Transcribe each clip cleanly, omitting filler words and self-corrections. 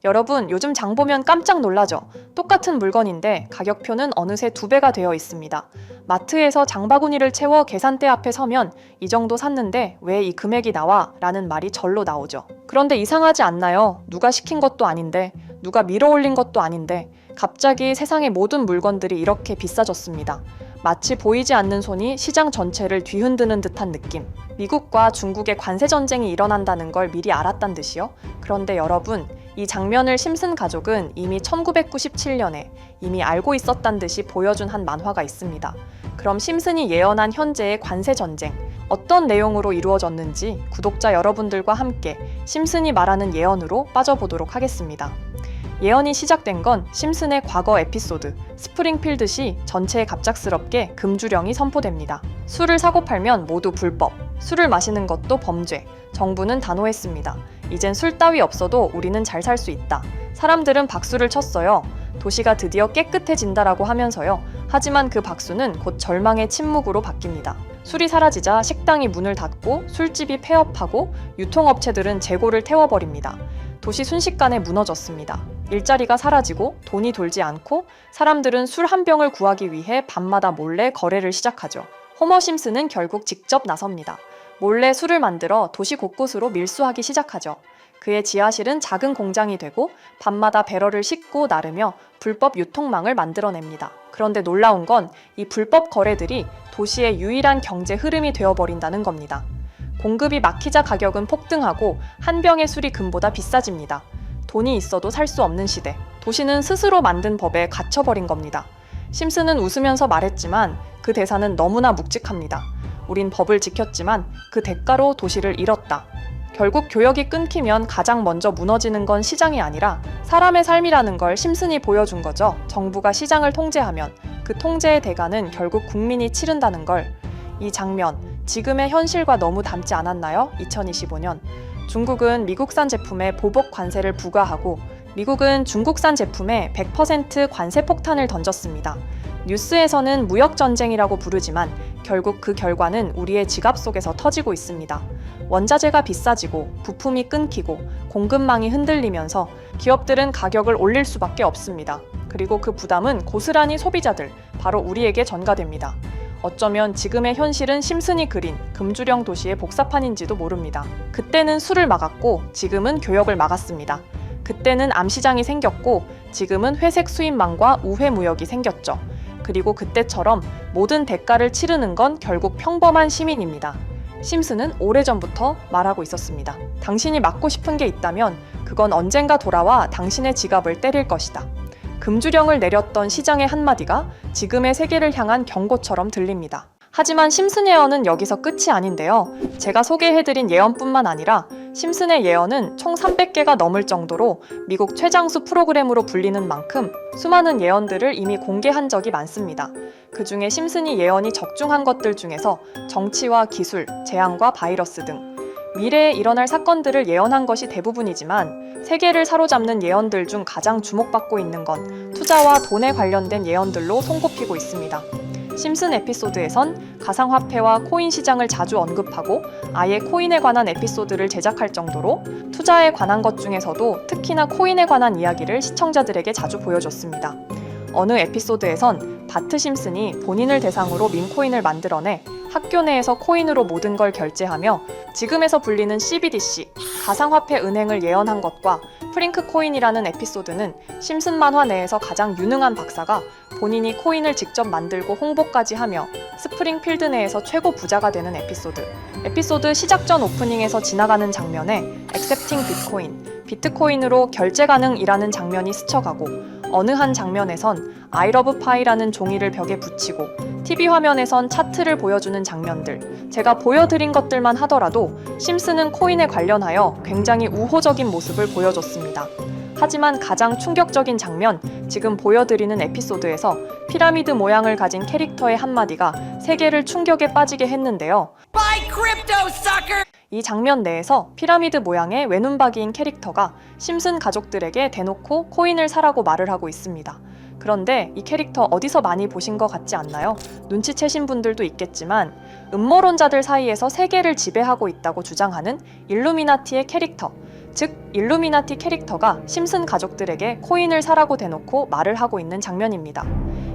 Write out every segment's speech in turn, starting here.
여러분, 요즘 장 보면 깜짝 놀라죠? 똑같은 물건인데 가격표는 어느새 2배가 되어 있습니다. 마트에서 장바구니를 채워 계산대 앞에 서면 이 정도 샀는데 왜 이 금액이 나와? 라는 말이 절로 나오죠. 그런데 이상하지 않나요? 누가 시킨 것도 아닌데, 누가 밀어올린 것도 아닌데 갑자기 세상의 모든 물건들이 이렇게 비싸졌습니다. 마치 보이지 않는 손이 시장 전체를 뒤흔드는 듯한 느낌. 미국과 중국의 관세 전쟁이 일어난다는 걸 미리 알았단 듯이요? 그런데 여러분, 이 장면을 심슨 가족은 이미 1997년에 이미 알고 있었단 듯이 보여준 한 만화가 있습니다. 그럼 심슨이 예언한 현재의 관세 전쟁, 어떤 내용으로 이루어졌는지 구독자 여러분들과 함께 심슨이 말하는 예언으로 빠져보도록 하겠습니다. 예언이 시작된 건 심슨의 과거 에피소드 스프링필드시 전체에 갑작스럽게 금주령이 선포됩니다. 술을 사고 팔면 모두 불법, 술을 마시는 것도 범죄, 정부는 단호했습니다. 이젠 술 따위 없어도 우리는 잘 살 수 있다. 사람들은 박수를 쳤어요. 도시가 드디어 깨끗해진다라고 하면서요. 하지만 그 박수는 곧 절망의 침묵으로 바뀝니다. 술이 사라지자 식당이 문을 닫고 술집이 폐업하고 유통업체들은 재고를 태워버립니다. 도시 순식간에 무너졌습니다. 일자리가 사라지고 돈이 돌지 않고 사람들은 술 한 병을 구하기 위해 밤마다 몰래 거래를 시작하죠. 호머 심슨은 결국 직접 나섭니다. 몰래 술을 만들어 도시 곳곳으로 밀수하기 시작하죠. 그의 지하실은 작은 공장이 되고 밤마다 배럴을 싣고 나르며 불법 유통망을 만들어냅니다. 그런데 놀라운 건 이 불법 거래들이 도시의 유일한 경제 흐름이 되어버린다는 겁니다. 공급이 막히자 가격은 폭등하고 한 병의 술이 금보다 비싸집니다. 돈이 있어도 살 수 없는 시대. 도시는 스스로 만든 법에 갇혀버린 겁니다. 심슨은 웃으면서 말했지만 그 대사는 너무나 묵직합니다. 우린 법을 지켰지만 그 대가로 도시를 잃었다. 결국 교역이 끊기면 가장 먼저 무너지는 건 시장이 아니라 사람의 삶이라는 걸 심슨이 보여준 거죠. 정부가 시장을 통제하면 그 통제의 대가는 결국 국민이 치른다는 걸. 이 장면, 지금의 현실과 너무 닮지 않았나요? 2025년. 중국은 미국산 제품에 보복 관세를 부과하고 미국은 중국산 제품에 100% 관세 폭탄을 던졌습니다. 뉴스에서는 무역전쟁이라고 부르지만 결국 그 결과는 우리의 지갑 속에서 터지고 있습니다. 원자재가 비싸지고 부품이 끊기고 공급망이 흔들리면서 기업들은 가격을 올릴 수밖에 없습니다. 그리고 그 부담은 고스란히 소비자들, 바로 우리에게 전가됩니다. 어쩌면 지금의 현실은 심슨이 그린 금주령 도시의 복사판인지도 모릅니다. 그때는 술을 막았고 지금은 교역을 막았습니다. 그때는 암시장이 생겼고 지금은 회색 수입망과 우회 무역이 생겼죠. 그리고 그때처럼 모든 대가를 치르는 건 결국 평범한 시민입니다. 심슨은 오래전부터 말하고 있었습니다. 당신이 막고 싶은 게 있다면 그건 언젠가 돌아와 당신의 지갑을 때릴 것이다. 금주령을 내렸던 시장의 한마디가 지금의 세계를 향한 경고처럼 들립니다. 하지만 심슨 예언은 여기서 끝이 아닌데요. 제가 소개해드린 예언뿐만 아니라 심슨의 예언은 총 300개가 넘을 정도로 미국 최장수 프로그램으로 불리는 만큼 수많은 예언들을 이미 공개한 적이 많습니다. 그 중에 심슨이 예언이 적중한 것들 중에서 정치와 기술, 재앙과 바이러스 등 미래에 일어날 사건들을 예언한 것이 대부분이지만 세계를 사로잡는 예언들 중 가장 주목받고 있는 건 투자와 돈에 관련된 예언들로 손꼽히고 있습니다. 심슨 에피소드에선 가상화폐와 코인 시장을 자주 언급하고 아예 코인에 관한 에피소드를 제작할 정도로 투자에 관한 것 중에서도 특히나 코인에 관한 이야기를 시청자들에게 자주 보여줬습니다. 어느 에피소드에선 바트 심슨이 본인을 대상으로 밈코인을 만들어내 학교 내에서 코인으로 모든 걸 결제하며 지금에서 불리는 CBDC, 가상화폐 은행을 예언한 것과 프링크 코인이라는 에피소드는 심슨 만화 내에서 가장 유능한 박사가 본인이 코인을 직접 만들고 홍보까지 하며 스프링필드 내에서 최고 부자가 되는 에피소드. 에피소드 시작 전 오프닝에서 지나가는 장면에 Accepting Bitcoin, 비트코인으로 결제 가능이라는 장면이 스쳐가고 어느 한 장면에선 I love pie라는 종이를 벽에 붙이고 TV 화면에선 차트를 보여주는 장면들. 제가 보여드린 것들만 하더라도 심슨은 코인에 관련하여 굉장히 우호적인 모습을 보여줬습니다. 하지만 가장 충격적인 장면, 지금 보여드리는 에피소드에서 피라미드 모양을 가진 캐릭터의 한마디가 세계를 충격에 빠지게 했는데요. Buy crypto, sucker! 이 장면 내에서 피라미드 모양의 외눈박이인 캐릭터가 심슨 가족들에게 대놓고 코인을 사라고 말을 하고 있습니다. 그런데 이 캐릭터 어디서 많이 보신 것 같지 않나요? 눈치채신 분들도 있겠지만 음모론자들 사이에서 세계를 지배하고 있다고 주장하는 일루미나티의 캐릭터. 즉 일루미나티 캐릭터가 심슨 가족들에게 코인을 사라고 대놓고 말을 하고 있는 장면입니다.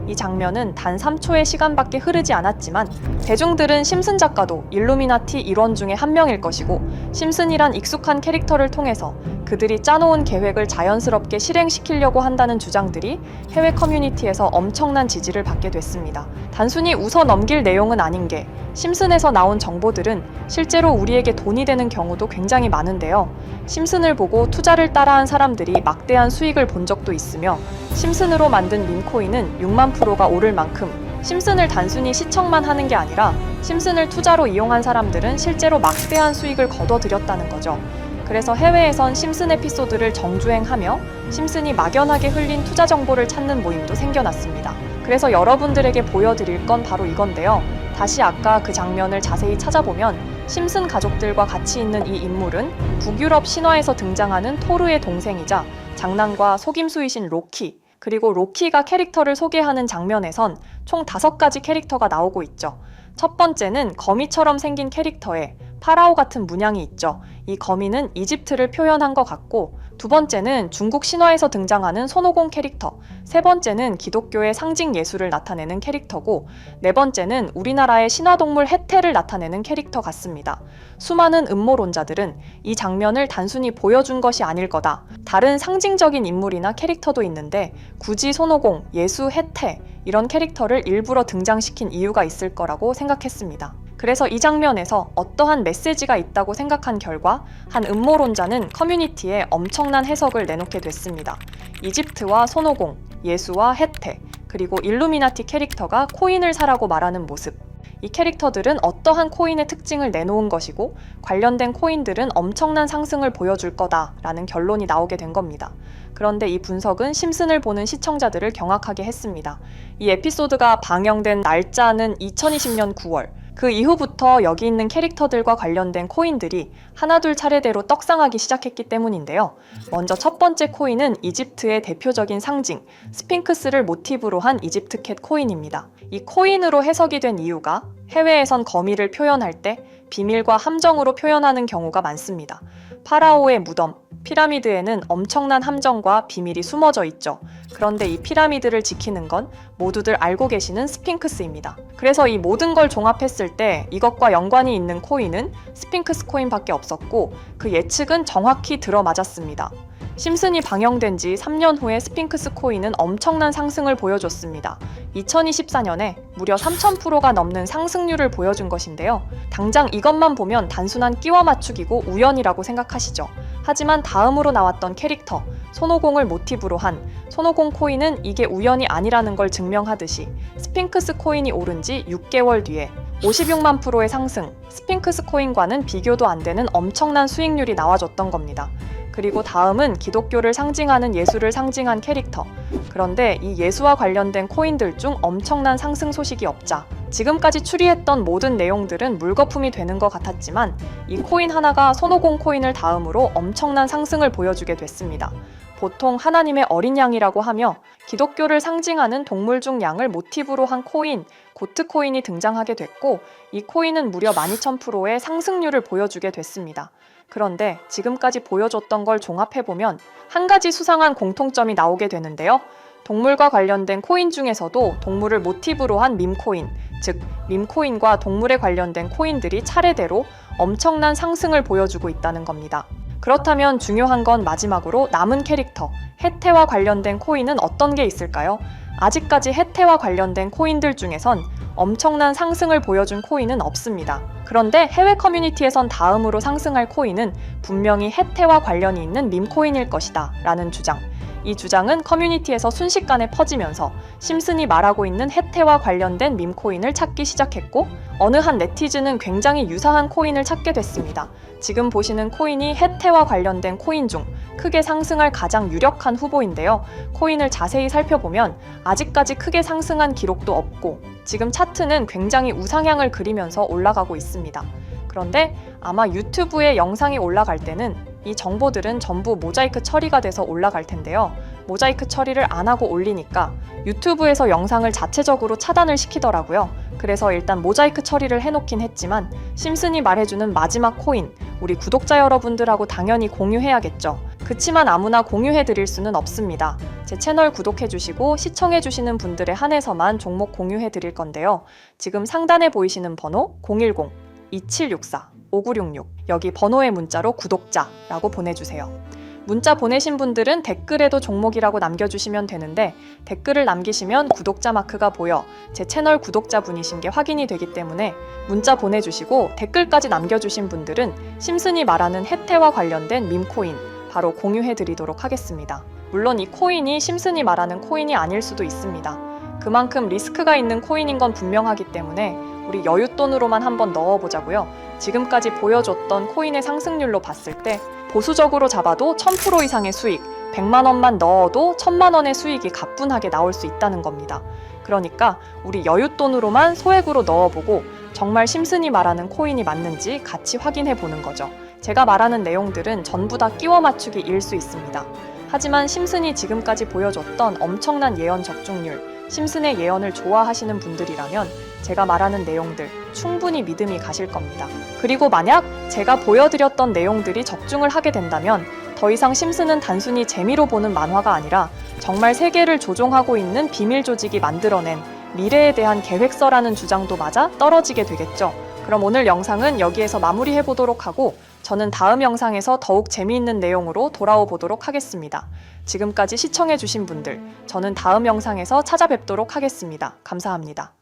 이 장면은 단 3초의 시간밖에 흐르지 않았지만 대중들은 심슨 작가도 일루미나티 일원 중에 한 명일 것이고 심슨이란 익숙한 캐릭터를 통해서 그들이 짜놓은 계획을 자연스럽게 실행시키려고 한다는 주장들이 해외 커뮤니티에서 엄청난 지지를 받게 됐습니다. 단순히 웃어 넘길 내용은 아닌 게 심슨에서 나온 정보들은 실제로 우리에게 돈이 되는 경우도 굉장히 많은데요. 심슨을 보고 투자를 따라한 사람들이 막대한 수익을 본 적도 있으며 심슨으로 만든 밈코인은 6만 프로가 오를 만큼 심슨을 단순히 시청만 하는 게 아니라 심슨을 투자로 이용한 사람들은 실제로 막대한 수익을 거둬들였다는 거죠. 그래서 해외에선 심슨 에피소드를 정주행하며 심슨이 막연하게 흘린 투자 정보를 찾는 모임도 생겨났습니다. 그래서 여러분들에게 보여드릴 건 바로 이건데요. 다시 아까 그 장면을 자세히 찾아보면 심슨 가족들과 같이 있는 이 인물은 북유럽 신화에서 등장하는 토르의 동생이자 장난과 속임수이신 로키, 그리고 로키가 캐릭터를 소개하는 장면에선 총 5가지 캐릭터가 나오고 있죠. 첫 번째는 거미처럼 생긴 캐릭터에 파라오 같은 문양이 있죠. 이 거미는 이집트를 표현한 것 같고, 두 번째는 중국 신화에서 등장하는 손오공 캐릭터, 세 번째는 기독교의 상징 예수를 나타내는 캐릭터고, 네 번째는 우리나라의 신화동물 해태를 나타내는 캐릭터 같습니다. 수많은 음모론자들은 이 장면을 단순히 보여준 것이 아닐 거다, 다른 상징적인 인물이나 캐릭터도 있는데 굳이 손오공, 예수, 해태 이런 캐릭터를 일부러 등장시킨 이유가 있을 거라고 생각했습니다. 그래서 이 장면에서 어떠한 메시지가 있다고 생각한 결과 한 음모론자는 커뮤니티에 엄청난 해석을 내놓게 됐습니다. 이집트와 손오공, 예수와 해태, 그리고 일루미나티 캐릭터가 코인을 사라고 말하는 모습, 이 캐릭터들은 어떠한 코인의 특징을 내놓은 것이고 관련된 코인들은 엄청난 상승을 보여줄 거다라는 결론이 나오게 된 겁니다. 그런데 이 분석은 심슨을 보는 시청자들을 경악하게 했습니다. 이 에피소드가 방영된 날짜는 2020년 9월, 그 이후부터 여기 있는 캐릭터들과 관련된 코인들이 하나둘 차례대로 떡상하기 시작했기 때문인데요. 먼저 첫 번째 코인은 이집트의 대표적인 상징, 스핑크스를 모티브로 한 이집트 캣 코인입니다. 이 코인으로 해석이 된 이유가 해외에선 거미를 표현할 때 비밀과 함정으로 표현하는 경우가 많습니다. 파라오의 무덤, 피라미드에는 엄청난 함정과 비밀이 숨어져 있죠. 그런데 이 피라미드를 지키는 건 모두들 알고 계시는 스핑크스입니다. 그래서 이 모든 걸 종합했을 때 이것과 연관이 있는 코인은 스핑크스 코인밖에 없었고 그 예측은 정확히 들어맞았습니다. 심슨이 방영된 지 3년 후에 스핑크스 코인은 엄청난 상승을 보여줬습니다. 2024년에 무려 3000%가 넘는 상승률을 보여준 것인데요. 당장 이것만 보면 단순한 끼워 맞추기고 우연이라고 생각하시죠. 하지만 다음으로 나왔던 캐릭터, 손오공을 모티브로 한 손오공 코인은 이게 우연이 아니라는 걸 증명하듯이 스핑크스 코인이 오른 지 6개월 뒤에 56만 프로의 상승, 스핑크스 코인과는 비교도 안 되는 엄청난 수익률이 나와줬던 겁니다. 그리고 다음은 기독교를 상징하는 예수를 상징한 캐릭터. 그런데 이 예수와 관련된 코인들 중 엄청난 상승 소식이 없자 지금까지 추리했던 모든 내용들은 물거품이 되는 것 같았지만 이 코인 하나가 손오공 코인을 다음으로 엄청난 상승을 보여주게 됐습니다. 보통 하나님의 어린 양이라고 하며 기독교를 상징하는 동물 중 양을 모티브로 한 코인, 고트 코인이 등장하게 됐고 이 코인은 무려 12,000%의 상승률을 보여주게 됐습니다. 그런데 지금까지 보여줬던 걸 종합해보면 한 가지 수상한 공통점이 나오게 되는데요. 동물과 관련된 코인 중에서도 동물을 모티브로 한 밈코인, 즉 밈코인과 동물에 관련된 코인들이 차례대로 엄청난 상승을 보여주고 있다는 겁니다. 그렇다면 중요한 건 마지막으로 남은 캐릭터, 해태와 관련된 코인은 어떤 게 있을까요? 아직까지 해태와 관련된 코인들 중에선 엄청난 상승을 보여준 코인은 없습니다. 그런데 해외 커뮤니티에선 다음으로 상승할 코인은 분명히 해태와 관련이 있는 밈코인일 것이다 라는 주장. 이 주장은 커뮤니티에서 순식간에 퍼지면서 심슨이 말하고 있는 해태와 관련된 밈코인을 찾기 시작했고 어느 한 네티즌은 굉장히 유사한 코인을 찾게 됐습니다. 지금 보시는 코인이 해태와 관련된 코인 중 크게 상승할 가장 유력한 후보인데요. 코인을 자세히 살펴보면 아직까지 크게 상승한 기록도 없고 지금 차트는 굉장히 우상향을 그리면서 올라가고 있습니다. 그런데 아마 유튜브에 영상이 올라갈 때는 이 정보들은 전부 모자이크 처리가 돼서 올라갈 텐데요. 모자이크 처리를 안 하고 올리니까 유튜브에서 영상을 자체적으로 차단을 시키더라고요. 그래서 일단 모자이크 처리를 해놓긴 했지만 심슨이 말해주는 마지막 코인, 우리 구독자 여러분들하고 당연히 공유해야겠죠. 그치만 아무나 공유해드릴 수는 없습니다. 제 채널 구독해주시고 시청해주시는 분들에 한해서만 종목 공유해드릴 건데요. 지금 상단에 보이시는 번호 010-2764-5966 여기 번호의 문자로 구독자라고 보내주세요. 문자 보내신 분들은 댓글에도 종목이라고 남겨주시면 되는데 댓글을 남기시면 구독자 마크가 보여 제 채널 구독자분이신 게 확인이 되기 때문에 문자 보내주시고 댓글까지 남겨주신 분들은 심슨이 말하는 혜태와 관련된 밈코인 바로 공유해드리도록 하겠습니다. 물론 이 코인이 심슨이 말하는 코인이 아닐 수도 있습니다. 그만큼 리스크가 있는 코인인 건 분명하기 때문에 우리 여윳돈으로만 한번 넣어보자고요. 지금까지 보여줬던 코인의 상승률로 봤을 때 보수적으로 잡아도 1000% 이상의 수익, 100만 원만 넣어도 1000만 원의 수익이 가뿐하게 나올 수 있다는 겁니다. 그러니까 우리 여윳돈으로만 소액으로 넣어보고 정말 심슨이 말하는 코인이 맞는지 같이 확인해 보는 거죠. 제가 말하는 내용들은 전부 다 끼워 맞추기일 수 있습니다. 하지만 심슨이 지금까지 보여줬던 엄청난 예언 적중률, 심슨의 예언을 좋아하시는 분들이라면 제가 말하는 내용들 충분히 믿음이 가실 겁니다. 그리고 만약 제가 보여드렸던 내용들이 적중을 하게 된다면 더 이상 심슨은 단순히 재미로 보는 만화가 아니라 정말 세계를 조종하고 있는 비밀 조직이 만들어낸 미래에 대한 계획서라는 주장도 맞아 떨어지게 되겠죠. 그럼 오늘 영상은 여기에서 마무리해 보도록 하고 저는 다음 영상에서 더욱 재미있는 내용으로 돌아오 보도록 하겠습니다. 지금까지 시청해 주신 분들, 저는 다음 영상에서 찾아뵙도록 하겠습니다. 감사합니다.